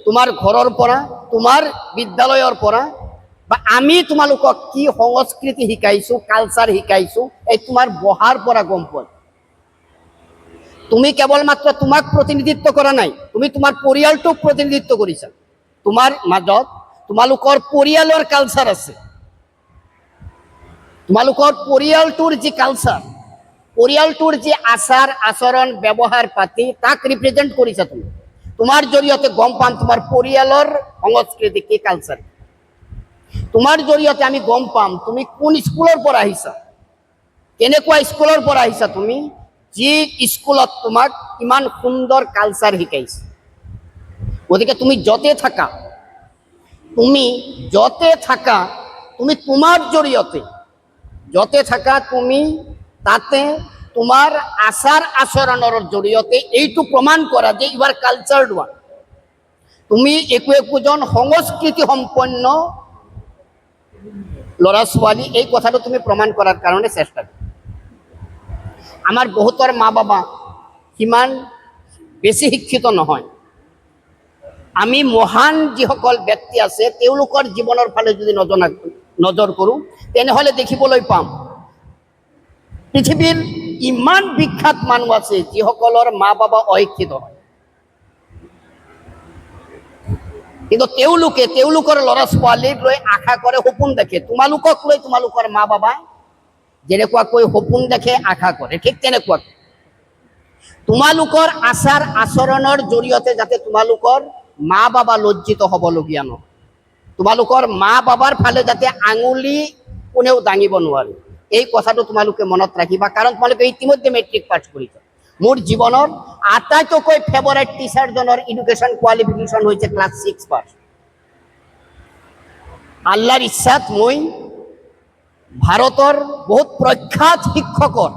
তোমাৰ ঘৰৰ পৰা তোমাৰ বিদ্যালয়ৰ পৰা বা আমি তোমালোকক কি সংস্কৃতি শিকাইছো কালচাৰ শিকাইছো এই তোমাৰ বহাৰ পৰা গম পোৱা। তুমি কেৱল মাত্ৰ তোমাক প্ৰতিনিধিত্ব কৰা নাই, তুমি তোমাৰ পৰিয়ালটোক প্ৰতিনিধিত্ব কৰিছা। তোমাৰ মাজত তোমালোকৰ পৰিয়ালৰ কালচাৰ আছে, তোমালোকৰ পৰিয়ালটোৰ যি কালচাৰ, পৰিয়ালটোৰ যি আচাৰ আচৰণ ব্যৱহাৰ পাতি তাক ৰিপ্ৰেজেণ্ট কৰিছা তুমি। তোমাৰ জৰিয়তে গম পাম তোমাৰ পৰিয়ালৰ সংস্কৃতি কি কালচাৰ। তোমাৰ জৰিয়তে আমি গম পাম তুমি কোন স্কুলৰ পৰা আহিছা, কেনেকুৱা স্কুলৰ পৰা আহিছা, তুমি যি স্কুলত তোমাক ইমান সুন্দৰ কালচাৰ শিকাইছে। গতিকে তুমি য'তে থাকা, তুমি তোমাৰ জৰিয়তে য'তে থাকা তুমি তাতে তোমাৰ আচাৰ আচৰণৰ জৰিয়তে এইটো প্ৰমাণ কৰা যে ইউ আৰ কালচাৰ্ড ওৱান। তুমি একোজন সংস্কৃতি সম্পন্ন ল'ৰা ছোৱালী, এই কথাটো তুমি প্ৰমাণ কৰাৰ কাৰণে চেষ্টা কৰা। আমাৰ বহুতৰ মা বাবা সিমান বেছি শিক্ষিত নহয়। আমি মহান যিসকল ব্যক্তি আছে তেওঁলোকৰ জীৱনৰ ফালে যদি নজৰ কৰোঁ তেনেহ'লে দেখিবলৈ পাম পৃথিৱীৰ ইমান বিখ্যাত মানুহ আছে যিসকলৰ মা বাবা অশিক্ষিত হয়, কিন্তু তেওঁলোকে তেওঁলোকৰ ল'ৰা ছোৱালীক লৈ আশা কৰে, সপোন দেখে। তোমালোকক লৈ তোমালোকৰ মা বাবাই যেনেকুৱাকৈ সপোন দেখে আশা কৰে, ঠিক তেনেকুৱা তোমালোকৰ আচাৰ আচৰণৰ জৰিয়তে যাতে তোমালোকৰ মা বাবা লজ্জিত হ'বলগীয়া নহয়, তোমালোকৰ মা বাবাৰ ফালে যাতে আঙুলি কোনেও দাঙিব নোৱাৰে, এই কথাটো তোমালোকে মনত ৰাখিবা। কাৰণ তোমালোকে ইতিমধ্যে মেট্ৰিক পাছ কৰিছা। মোৰ জীৱনৰ আটাইতকৈ ফেভৰেট টিচাৰজনৰ এডুকেশ্যন কোৱালিফিকেশ্যন হৈছে ক্লাছ 6 পাছ। আল্লাহৰ ইচ্ছাত মই ভাৰতৰ বহুত প্ৰখ্যাত শিক্ষকৰ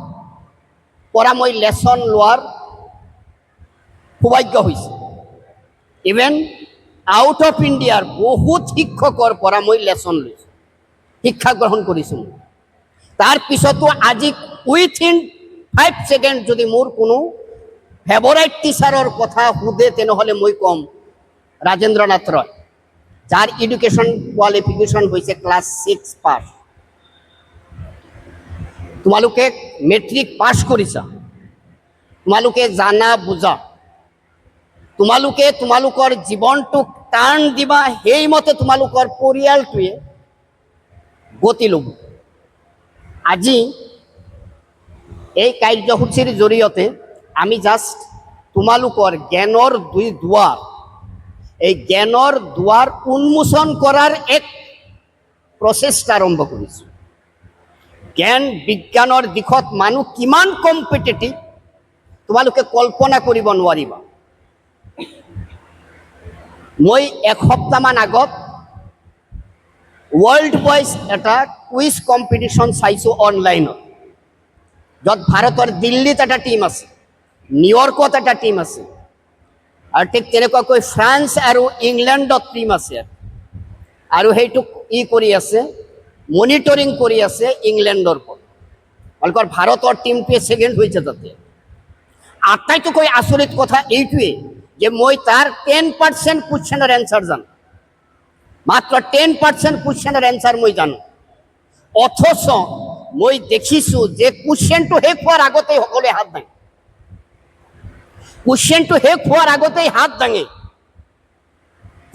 পৰা মই লেচন লোৱাৰ সৌভাগ্য হৈছে। ইভেন আউট অফ ইণ্ডিয়াৰ বহুত শিক্ষকৰ পৰা মই লেচন লৈছোঁ, শিক্ষা গ্ৰহণ কৰিছোঁ। তাৰপিছতো আজি উইথিন 5 ছেকেণ্ড যদি মোৰ কোনো ফেভৰেট টিচাৰৰ কথা সোধে তেনেহ'লে মই ক'ম ৰাজেন্দ্ৰ নাথ ৰয়, যাৰ এডুকেশ্যন কোৱালিফিকেশ্যন হৈছে ক্লাছ 6 পাছ। তোমালোকে মেট্ৰিক পাছ কৰিছা, তোমালোকে জানা বুজা, তোমালোকে তোমালোকৰ জীৱনটোক টাৰ্ণ দিবা, সেইমতে তোমালোকৰ পৰিয়ালটোৱে গতি ল'ব। আজি এই কাৰ্যসূচীৰ জৰিয়তে আমি জাষ্ট তোমালোকৰ জ্ঞানৰ দুৱাৰ, এই জ্ঞানৰ দুৱাৰ উন্মোচন কৰাৰ এক প্ৰচেষ্টা আৰম্ভ কৰিছোঁ। জ্ঞান বিজ্ঞানৰ দিশত মানুহ কিমান কম্পিটিটিভ তোমালোকে কল্পনা কৰিব নোৱাৰিবা। মই এসপ্তাহমান আগত ৱৰ্ল্ড বইজ এটা কুইজ কম্পিটিশ্যন চাইছোঁ অনলাইনত, য'ত ভাৰতৰ দিল্লীত এটা টীম আছে, নিউয়ৰ্কত এটা টীম আছে, আৰু ঠিক তেনেকুৱাকৈ ফ্ৰান্স আৰু ইংলেণ্ডত টীম আছে। আৰু সেইটোক কৰি আছে, মনিটৰিং কৰি আছে ইংলেণ্ডৰ পৰা। তেওঁলোকৰ ভাৰতৰ টীমটোৱে ছেকেণ্ড হৈছে তাতে। আটাইতকৈ আচৰিত কথা এইটোৱে যে মই তাৰ 10% কুৱেশ্যনৰ এনচাৰ জানো, মাত্ৰ 10% কুৱেশ্যনৰ এনচাৰ মই জানো। অথচ মই দেখিছোঁ যে কুৱেশ্যনটো শেষ হোৱাৰ আগতেই সকলোৱে হাত দাঙে, কুৱেশ্যনটো শেষ হোৱাৰ আগতেই হাত দাঙে।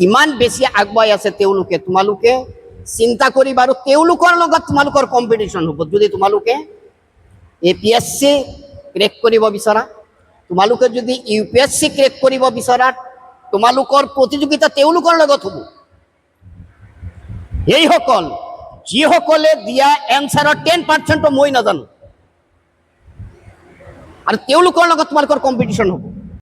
ইমান বেছি আগুৱাই আছে তেওঁলোকে, তোমালোকে চিন্তা কৰিবা। আৰু তেওঁলোকৰ লগত তোমালোকৰ কম্পিটিশ্যন হ'ব। যদি তোমালোকে APSC ক্ৰেক কৰিব বিচৰা, তোমালোকে যদি UPSC ক্ৰেক কৰিব বিচৰা, তোমালোকৰ প্ৰতিযোগিতা তেওঁলোকৰ লগত হ'ব। এইসকল যিসকলে দিয়া এনচাৰৰ 10% মই নাজানো, আৰু তেওঁলোকৰ লগত তোমালোকৰ কম্পিটিশ্যন হ'ব।